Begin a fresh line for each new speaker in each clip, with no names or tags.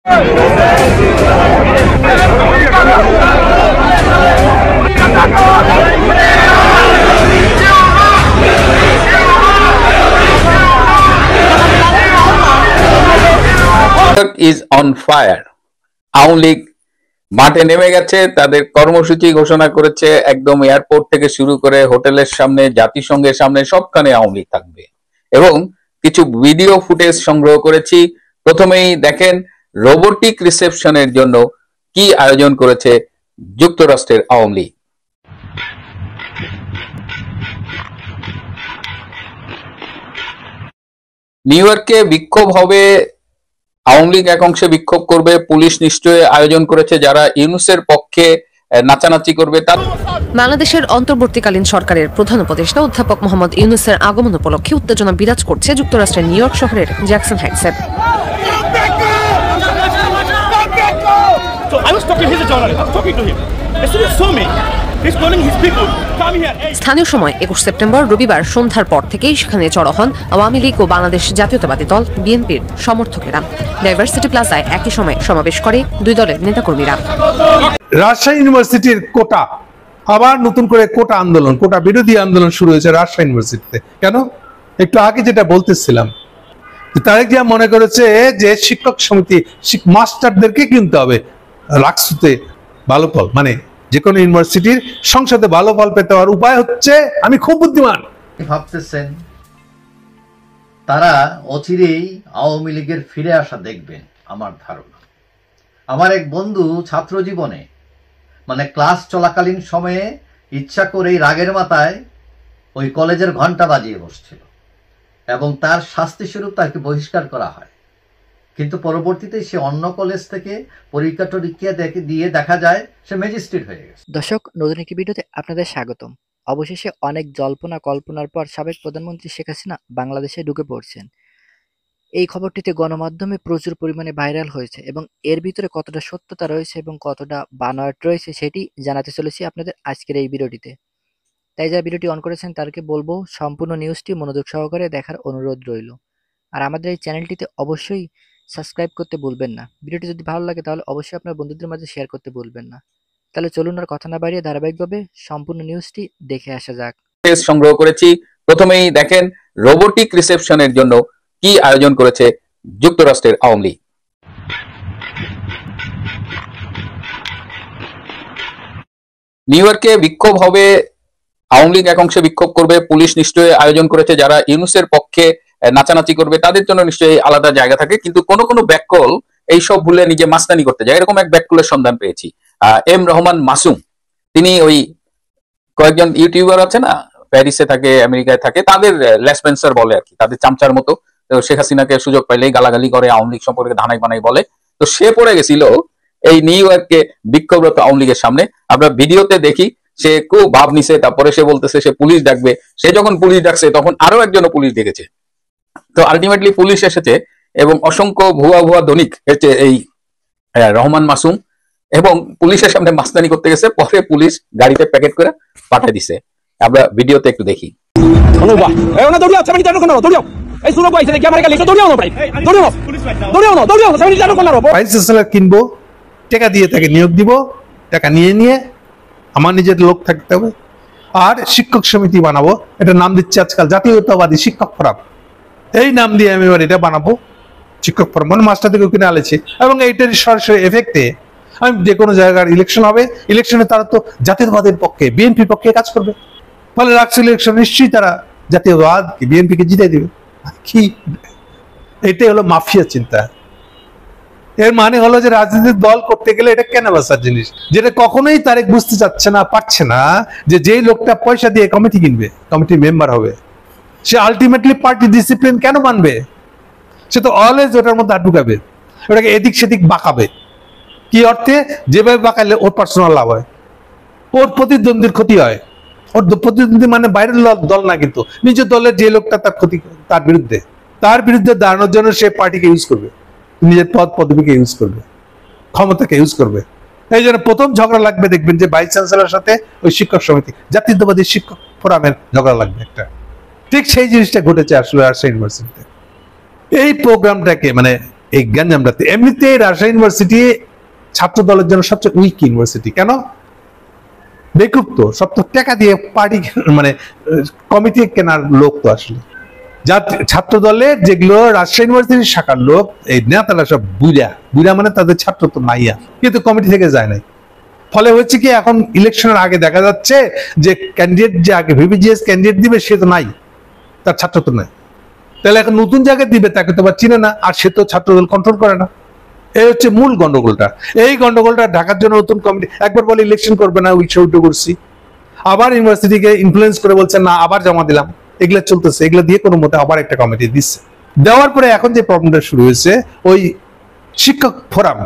is on fire. Awami League মাঠে নেমে গেছে, তাদের কর্মসূচি ঘোষণা করেছে, একদম এয়ারপোর্ট থেকে শুরু করে হোটেলের সামনে, জাতিসংঘের সামনে সবখানে আওয়ামী লীগ থাকবে। এবং কিছু ভিডিও ফুটেজ সংগ্রহ করেছি। প্রথমেই দেখেন রোবোটিক রিসেপশনের জন্য কি আয়োজন করেছে যুক্তরাষ্ট্রের আওয়ামী লীগ। নিউ ইয়র্কে বিক্ষোভ হবে, আওয়ামী লীগ এক অংশে বিক্ষোভ করবে, পুলিশ নিশ্চয়ই আয়োজন করেছে যারা ইউনূসের পক্ষে নাচানাচি করবে।
বাংলাদেশের অন্তর্বর্তীকালীন সরকারের প্রধান উপদেষ্টা অধ্যাপক মোহাম্মদ ইউনূসের আগমন উপলক্ষে উত্তেজনা বিরাজ করছে যুক্তরাষ্ট্রের নিউ ইয়র্ক শহরের জ্যাকসন হাইটসে। স্থানীয় সময় 21 সেপ্টেম্বর রবিবার সন্ধ্যার পর থেকেই সেখানে জড়ো হন আওয়ামী লীগ ও বাংলাদেশ জাতীয়তাবাদী দল বিএনপির সমর্থকেরা। ডাইভার্সিটি প্লাজায় একই সময় সমাবেশ করে দুই দলের নেতাকর্মীরা।
রাজশাহী ইউনিভার্সিটির কোটা, আবার নতুন করে কোটা আন্দোলন, কোটা বিরোধী আন্দোলন শুরু হয়েছে রাজশাহী ইউনিভার্সিটিতে। কেন? একটু আগে যেটা বলতেছিলাম, তারেক জিয়া মনে করেছে যে শিক্ষক সমিতি মাস্টারদেরকে কিনতে হবে রাকসুতে ভালো ফল, মানে যে কোনো ইউনিভার্সিটির সংসদে ভালো ফল পেতে হওয়ার উপায় হচ্ছে আমি খুব বুদ্ধিমান।
ভাবতেছেন তারা অচিরেই আওয়ামী লীগের ফিরে আসা দেখবেন আমার ধারণা। আমার এক বন্ধু ছাত্র জীবনে মানে ক্লাস চলাকালীন সময়ে ইচ্ছা করেই রাগের মাথায় ওই কলেজের ঘন্টা বাজিয়ে বসছিল এবং তার শাস্তিস্বরূপ তাকে বহিষ্কার করা হয়। কিন্তু পরবর্তীতে সে অন্য কলেজ থেকে পরীক্ষা টরীক্ষা দিয়ে দেখা যায় সে ম্যাজিস্ট্রেট হয়ে গেছে।
দর্শক, নতুন একটি ভিডিওতে আপনাদের স্বাগতম। অবশেষে অনেক জল্পনা কল্পনার পর সাবেক প্রধানমন্ত্রী শেখ হাসিনা বাংলাদেশে ঢুকে পড়ছেন। এই খবরটিতে গণমাধ্যমে প্রচুর পরিমাণে ভাইরাল হয়েছে এবং এর ভিতরে কতটা সত্যতা রয়েছে এবং কতটা বানোয়াট রয়েছে সেটি জানাতে চলেছি আপনাদের আজকের এই ভিডিওটিতে। তাই যারা ভিডিওটি অন করেছেন তাদেরকে বলবো সম্পূর্ণ নিউজটি মনোযোগ সহকারে দেখার অনুরোধ রইল। আর আমাদের এই চ্যানেলটিতে অবশ্যই সাবস্ক্রাইব করতে ভুলবেন না। ভিডিওটি যদি ভালো লাগে তাহলে অবশ্যই আপনার বন্ধুদের মাঝে শেয়ার করতে ভুলবেন না। তাহলে চলুন আর কথা না বাড়িয়ে ধারাবাহিকভাবে সম্পূর্ণ নিউজটি দেখে আসা যাক।
সংগ্রহ করেছি। প্রথমেই দেখেন রোবোটিক রিসেপশনের জন্য কি আয়োজন করেছে যুক্তরাষ্ট্রের আওয়ামী লীগ। নিউ ইয়র্কে বিক্ষোভ হবে, আওয়ামী লীগ এক অংশে বিক্ষোভ করবে, পুলিশ নিশ্চয়ই আয়োজন করেছে যারা ইউনূসের পক্ষে নাচানাচি করবে তাদের জন্য নিশ্চয়ই আলাদা জায়গা থাকে। কিন্তু কোন কোন ব্যাককল এইসব ভুলে নিজে মাস্তানি করতে যায়, এরকম এক ব্যাককলের সন্ধান পেয়েছি। এম রহমান মাসুম, তিনি ওই কয়েকজন ইউটিউবার আছে না, প্যারিসে থাকে, আমেরিকায় থাকে, তাদের লেসপেন্সার বলে আর কি, তাদের চামচার মতো। শেখ হাসিনাকে সুযোগ পাইলেই গালাগালি করে, আওয়ামী লীগ সম্পর্কে ধানাই বানাই বলে। তো সে পড়ে গেছিল এই নিউ ইয়র্কে বিক্ষোভরত আওয়ামী লীগের সামনে। আমরা ভিডিওতে দেখি সে খুব ভাব নিছে, তারপরে সে বলতেছে সে পুলিশ ডাকবে। সে যখন পুলিশ ডাকছে তখন আরো একজনও পুলিশ ডেকেছে। তো আলটিমেটলি পুলিশ এসেছে এবং অসংখ্য ভুয়া ভুয়া দনিক হচ্ছে এই রহমান মাসুম, এবং পুলিশের সামনে মাস্তানি করতে গেছে, পরে পুলিশ গাড়িতে প্যাকেট করে পাঠিয়ে দিছে। আমরা ভিডিওতে একটু দেখি।
কিনবো, টাকা দিয়ে তাকে নিয়োগ দিব, টাকা নিয়ে আমার নিজের লোক থাকতে হবে। আর শিক্ষক সমিতি বানাবো, এটা নাম দিচ্ছে আজকাল জাতীয়তাবাদী শিক্ষক ফোরাম। এই নাম দিয়ে আমি এবার এটা বানাবো শিক্ষক ফোরাম, মানে মাস্টার থেকে কিনে আলেছে। এবং এইটার সরাসরি এফেক্টে আমি যে কোনো জায়গার ইলেকশন হবে, ইলেকশনে তারা তো জাতীয়তাবাদের পক্ষে, বিএনপির পক্ষে কাজ করবে। ফলে রাখছে ইলেকশন নিশ্চয়ই তারা জাতীয়বাদ বিএনপিকে জিতে দিবে। কি এটাই হলো মাফিয়া চিন্তা। এর মানে হলো যে রাজনীতির দল করতে গেলে এটা কেনাবেচার জিনিস, যেটা কখনোই তারেক বুঝতে চাচ্ছে না, পারছে না যে যেই লোকটা পয়সা দিয়ে কমিটি কিনবে, কমিটির মেম্বার হবে, সে আলটিমেটলি পার্টি ডিসিপ্লিন কেন মানবে? সে তো অলওয়েজ ওটার মধ্যে ঢুকাবে, ওটাকে এদিক সেদিক বাঁকাবে। কি অর্থে? যেভাবে বাঁকালে ওর পার্সোনাল লাভ হয়, ওর প্রতিদ্বন্দ্বীর ক্ষতি হয়। ওর প্রতিদ্বন্দ্বী মানে বাইরের দল না, কিন্তু নিজের দলের যে লোকটা তার ক্ষতি, তার বিরুদ্ধে দাঁড়ানোর জন্য সে পার্টিকে ইউজ করবে, নিজের পদ পদবীকে ইউজ করবে, ক্ষমতাকে ইউজ করবে। এই জন্য প্রথম ঝগড়া লাগবে, দেখবেন যে ভাইস চ্যান্সেলর সাথে ওই শিক্ষক সমিতি, জাতীয়তাবাদী শিক্ষক ফোরামের ঝগড়া লাগবে একটা। ঠিক সেই জিনিসটা ঘটেছে আসলে রাজশাহী ইউনিভার্সিটিতে। এই প্রোগ্রামটাকে মানে এই গ্যাঞ্জামটাতে। এমনিতে রাজশাহী ইউনিভার্সিটি ছাত্র দলের জন্য সবচেয়ে উইক ইউনিভার্সিটি। কেন? বেকুব তো, সব তো টাকা দিয়ে পার্টি মানে কমিটি কেনার লোক তো আসলে। যা ছাত্র দলের যেগুলো রাজশাহী ইউনিভার্সিটির শাখার লোক, এই নেতারা সব বুড়া বুড়া, মানে তাদের ছাত্র তো নাই আর, কিন্তু কমিটি থেকে যায় নাই। ফলে হচ্ছে কি, এখন ইলেকশনের আগে দেখা যাচ্ছে যে ক্যান্ডিডেট যে আগে ভিভিজিএস ক্যান্ডিডেট দিবে সে তো নাই, তার ছাত্র তো নাই। তাহলে এখন নতুন জায়গায় দিবে, তাকে তো আবার চিনে না, আর সে তো ছাত্রদল কন্ট্রোল করে না। এই হচ্ছে মূল গন্ডগোলটা। এই গন্ডগোলটা ঢাকার জন্য নতুন কমিটি একবার বলে ইলেকশন করবে না, উইথ উল্টো করছি, আবার ইউনিভার্সিটিকে ইনফ্লুয়েন্স করে বলছে না আবার জমা দিলাম, এগুলো চলতেছে। এগুলো দিয়ে কোনো মতে আবার একটা কমিটি দিচ্ছে। দেওয়ার পরে এখন যে প্রবলেমটা শুরু হয়েছে, ওই শিক্ষক ফোরাম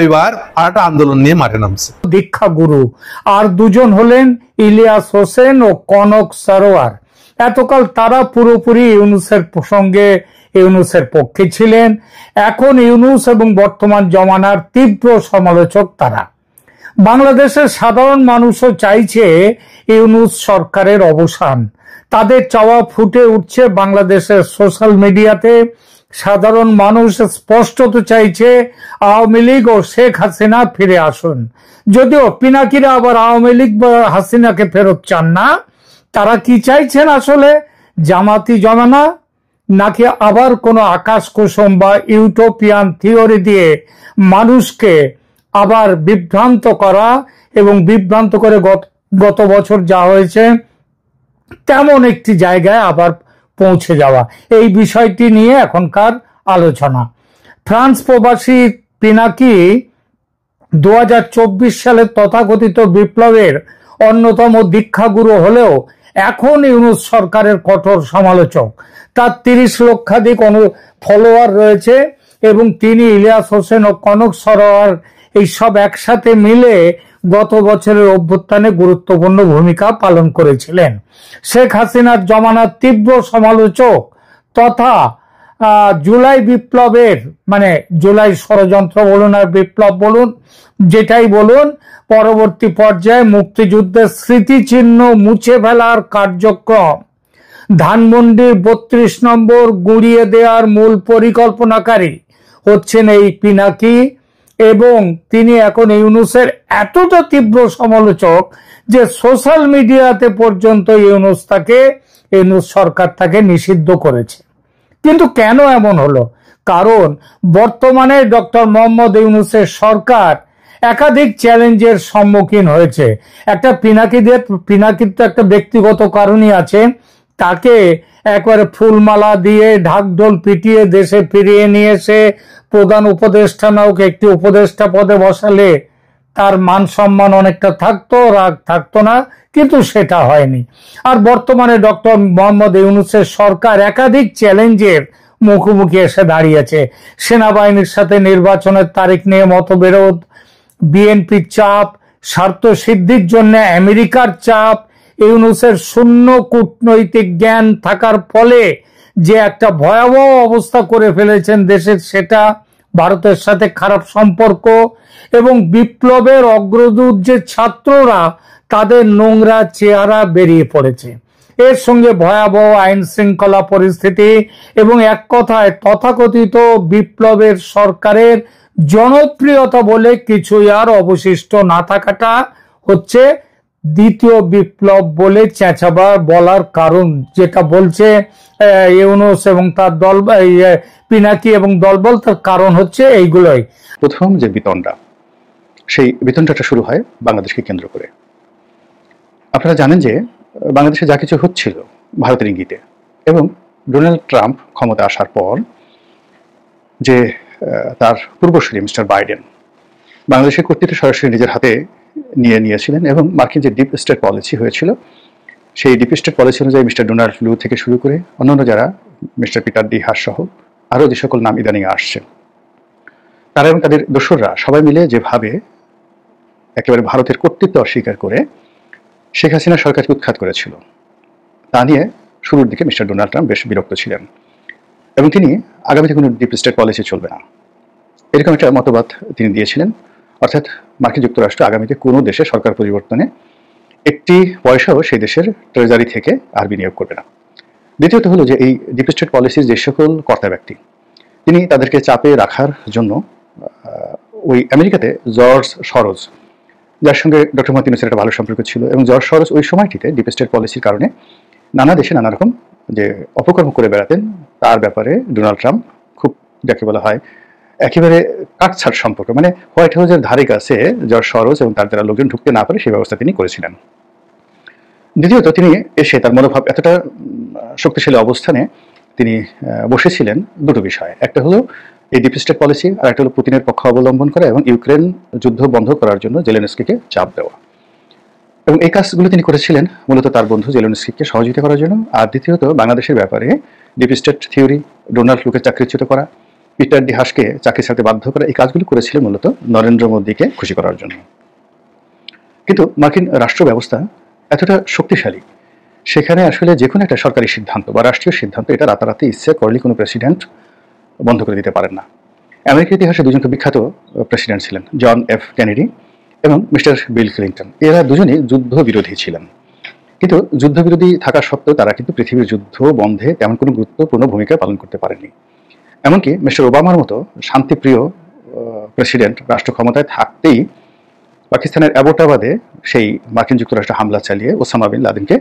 এবার আর একটা আন্দোলন নিয়ে মাঠে নামছে।
দীক্ষা গুরু আর দুজন হলেন ইলিয়াস হোসেন ও কনক সরোয়ার। এতকাল তারা পুরোপুরি ইউনূসের সঙ্গে ইউনূসের পক্ষে ছিলেন। এখন ইউনূস এবং বর্তমান জমানার তীব্র সমালোচক তারা। বাংলাদেশের সাধারণ মানুষও চাইছে ইউনূস সরকারের অবসান। তাদের চাওয়া ফুটে উঠছে বাংলাদেশের সোশ্যাল মিডিয়াতে। সাধারণ মানুষ স্পষ্টত চাইছে আওয়ামী লীগ ও শেখ হাসিনা ফিরে আসুন। যদিও পিনাকিরা আবার আওয়ামী লীগ বা হাসিনাকে ফেরত চান না। তারা কি চাইছেন আসলে? জামাতি জমানা, নাকি আবার কোনো আকাশ কুসুম বা ইউটোপিয়ান থিওরি দিয়ে মানুষকে আবার বিভ্রান্ত করা এবং বিভ্রান্ত করে গত বছর যা হয়েছে তেমন একটি জায়গায় আবার পৌঁছে যাওয়া? এই বিষয়টি নিয়ে এখনকার আলোচনা। ফ্রান্স প্রবাসী পিনাকি 2024 সালে তথাকথিত বিপ্লবের অন্যতম দীক্ষাগুরু হলেও এখন ইউনূস সরকারের কঠোর সমালোচক। তার 30 লক্ষাধিক ফলোয়ার রয়েছে এবং তিনি ইলিয়াস হোসেন ও কনক সরোয়ার এইসব একসাথে মিলে গত বছরের অভ্যুত্থানে গুরুত্বপূর্ণ ভূমিকা পালন করেছিলেন। শেখ হাসিনার জমানার তীব্র সমালোচক তথা জুলাই বিপ্লবের, মানে জুলাই ষড়যন্ত্র বলুন আর বিপ্লব বলুন, যেটাই বলুন, পরবর্তী পর্যায়ে মুক্তিযুদ্ধের স্মৃতিচিহ্ন মুছে ফেলার কার্যক্রম ধানমন্ডির 32 নম্বর গুঁড়িয়ে দেওয়ার মূল পরিকল্পনাকারী হচ্ছেন এই পিনাকি। এবং তিনি এখন ইউনূসের এতটা তীব্র সমালোচক যে সোশ্যাল মিডিয়াতে পর্যন্ত ইউনূস সরকার তাকে নিষিদ্ধ করেছে। কিন্তু কেন এমন হলো? কারণ বর্তমানে ডক্টর মোহাম্মদ ইউনূসের সরকার একাধিক চ্যালেঞ্জের সম্মুখীন হয়েছে। একটা পিনাকির তো একটা ব্যক্তিগত কারণই আছে। তাকে একবারে ফুলমালা দিয়ে ঢাকঢোল পিটিয়ে দেশে ফিরিয়ে নিয়ে এসে প্রধান উপদেষ্টা নায়ক একটি উপদেষ্টা পদে বসালে তার মান সম্মান অনেকটা থাকতো, রাগ থাকতো না, কিন্তু সেটা হয়নি। আর বর্তমানে ডক্টর মোহাম্মদ ইউনূসের সরকার একাধিক চ্যালেঞ্জের মুখোমুখি এসে দাঁড়িয়েছে। সেনাবাহিনীর সাথে নির্বাচনের তারিখ নিয়ে মতবিরোধ, বিএনপির চাপ, স্বার্থ সিদ্ধির জন্য আমেরিকার চাপ, ইউনূসের শূন্য কূটনৈতিক জ্ঞান থাকার ফলে যে একটা ভয়াবহ অবস্থা করে ফেলেছেন দেশের, সেটা, ভারতের সাথে খারাপ সম্পর্ক এবং বিপ্লবের অগ্রদূত যে ছাত্ররা তাদের নোংরা চেহারা বেরিয়ে পড়েছে। এর সঙ্গে ভয়াবহ আইন শৃঙ্খলা পরিস্থিতি এবং এক কথায় তথাকথিত বিপ্লবের সরকারের জনপ্রিয়তা বলে কিছুই আর অবশিষ্ট না থাকাটা হচ্ছে দ্বিতীয় বিপ্লব বলে চেঁচাবার বলার কারণ। যেটা বলছে ইউনূস এবং তার দল, পিনাকি এবং দলবল, তার কারণ হচ্ছে এইগুলোই।
প্রথম যে বিতণ্ডা, সেই বিতণ্ডাটা শুরু হয় বাংলাদেশকে কেন্দ্র করে। আপনারা জানেন যে বাংলাদেশে যা কিছু হচ্ছিল ভারতের ইঙ্গিতে, এবং ডোনাল্ড ট্রাম্প ক্ষমতা আসার পর যে তার পূর্বসূরি মিস্টার বাইডেন বাংলাদেশের কর্তৃত্ব সরাসরি নিজের হাতে নিয়েছিলেন, এবং মার্কিন যে ডিপ স্টেট পলিসি হয়েছিল সেই ডিপ স্টেট পলিসি অনুযায়ী মিস্টার ডোনাল্ড লু থেকে শুরু করে অন্যান্য যারা, মিস্টার পিটার ডি হাস সহ আরও যে সকল নাম ইদানিং আসছে, তারা এবং তাদের দোসররা সবাই মিলে যেভাবে একেবারে ভারতের কর্তৃত্ব অস্বীকার করে শেখ হাসিনা সরকারকে উৎখাত করেছিল, তা নিয়ে শুরুর দিকে মিস্টার ডোনাল্ড ট্রাম্প বেশ বিরক্ত ছিলেন, এবং তিনি আগামীতে কোনো ডিপ স্টেট পলিসি চলবে না এরকম একটা মতবাদ তিনি দিয়েছিলেন। অর্থাৎ মার্কিন যুক্তরাষ্ট্র আগামীতে কোনো দেশে সরকার পরিবর্তনে একটি পয়সাও সেই দেশের ট্রেজারি থেকে আর বিনিয়োগ করবে না। দ্বিতীয়ত হলো যে এই ডিপ স্টেট পলিসির যে সকল কর্তা ব্যক্তি তিনি তাদেরকে চাপে রাখার জন্য ওই আমেরিকাতে জর্জ সরোজ, যার সঙ্গে ডক্টর মোহাম্মদ ইউনূসের একটা ভালো সম্পর্ক ছিল, এবং জর্জ সরোজ ওই সময়টিতে ডিপ স্টেট পলিসির কারণে নানা দেশে নানা রকম যে অপকর্ম করে বেড়াতেন, তার ব্যাপারে ডোনাল্ড ট্রাম্প খুব যাকে বলা হয় একেবারে কাটছাট সম্পর্ক, মানে হোয়াইট হাউসের ধারে কাছে জর্জ সরোজ এবং তার যারা লোকজন ঢুকতে না পারে সেই ব্যবস্থা তিনি করেছিলেন। দ্বিতীয়ত, তিনি এসে তার মনোভাব এতটা শক্তিশালী অবস্থানে তিনি বসেছিলেন দুটো বিষয়, একটা হলো এই ডিপ স্টেট পলিসি, আর একটা হলো পুতিনের পক্ষ অবলম্বন করা এবং ইউক্রেন যুদ্ধ বন্ধ করার জন্য জেলেনস্কিকে চাপ দেওয়া। এবং এই কাজগুলো তিনি করেছিলেন মূলত তার বন্ধু জেলেনস্কিকে সহযোগিতা করার জন্য। আর দ্বিতীয়ত, বাংলাদেশের ব্যাপারে ডিপ স্টেট থিওরি, ডোনাল্ড লুকে চাকরিচ্যুত করা, পিটার ডি হাসকে চাকরি ছাড়তে বাধ্য করা, এই কাজগুলো করেছিলেন মূলত নরেন্দ্র মোদীকে খুশি করার জন্য। কিন্তু মার্কিন রাষ্ট্র ব্যবস্থা এতটা শক্তিশালী, সেখানে আসলে যে কোনো একটা সরকারি সিদ্ধান্ত বা রাষ্ট্রীয় সিদ্ধান্ত এটা রাতারাতি ইচ্ছে করলে কোনো প্রেসিডেন্ট বন্ধ করে দিতে পারেন না। আমেরিকার ইতিহাসে দুজন খুব বিখ্যাত প্রেসিডেন্ট ছিলেন, জন এফ কেনেডি এবং মিস্টার বিল ক্লিন্টন। এরা দুজনেই যুদ্ধ বিরোধী ছিলেন, কিন্তু যুদ্ধবিরোধী থাকা সত্ত্বেও তারা কিন্তু পৃথিবীর যুদ্ধ বন্ধে তেমন কোনো গুরুত্বপূর্ণ ভূমিকা পালন করতে পারেননি। এমনকি মিস্টার ওবামার মতো শান্তিপ্রিয় প্রেসিডেন্ট রাষ্ট্র ক্ষমতায় থাকতেই পাকিস্তানের অ্যাবোটাবাদে সেই মার্কিন যুক্তরাষ্ট্র হামলা চালিয়ে ওসামা বিন লাদেনকে